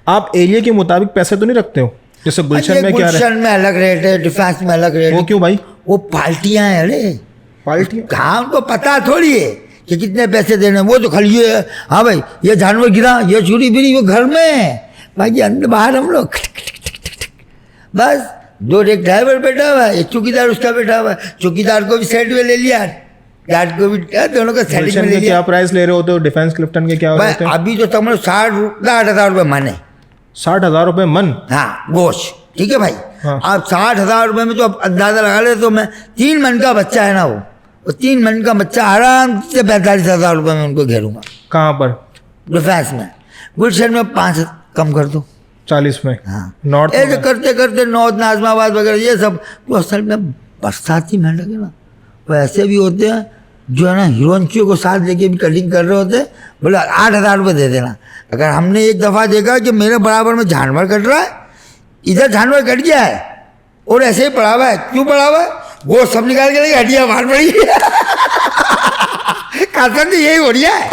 आप एरिया के मुताबिक पैसे तो नहीं रखते हो? जैसे गुलशन में क्या है? गुलशन में अलग रेट है, डिफेंस में अलग रेट। वो क्यों भाई? वो पार्टियां हैं। अरे पार्टी हाँ, उनको पता थोड़ी है कि कितने पैसे देने। वो तो खाली ये, हाँ भाई ये जानवर गिरा, ये चूड़ी बिरी, वो घर में है, बाकी अंदर बाहर हम लोग बस। दो एक ड्राइवर बैठा हुआ है, एक चौकीदार उसका बैठा हुआ है। चौकीदार को भी साइड में ले लिया, गार्ड को भी, दोनों को साइड में ले लिया। क्या प्राइस ले रहे हो? तो डिफेंस क्लिफ्टन के क्या होते हैं? अभी तो तमिल 60,000 रुपये मन है। 60,000 रुपये मन? हाँ गोश्त, ठीक है भाई। हाँ। आप 60,000 रुपये में तो अब अंदाजा लगा ले। तो मैं 3 मन का बच्चा है ना, वो 3 मन का बच्चा आराम से 45,000 रुपये में उनको घेरूंगा। कहाँ पर? डिफेंस में। गुलशन में 5 कम कर दो, 40 में। हाँ नॉर्थ ऐसे करते करते नॉर्थ नाजमाबाद वगैरह ये सब तो असल में बरसाती में लगे ना। वो ऐसे भी होते हैं जो है ना, हीरोइनचियों को साथ लेके भी कटिंग कर रहे होते हैं, बोले 8,000 रुपये दे देना। अगर हमने एक दफ़ा देखा कि मेरे बराबर में जानवर कट रहा है, इधर जानवर कट गया है और ऐसे ही पड़ा हुआ है, क्यों पड़ा हुआ है? वो सब निकाल के लेके हड्डियाँ बाहर पड़ी कसम से यही हो रही है।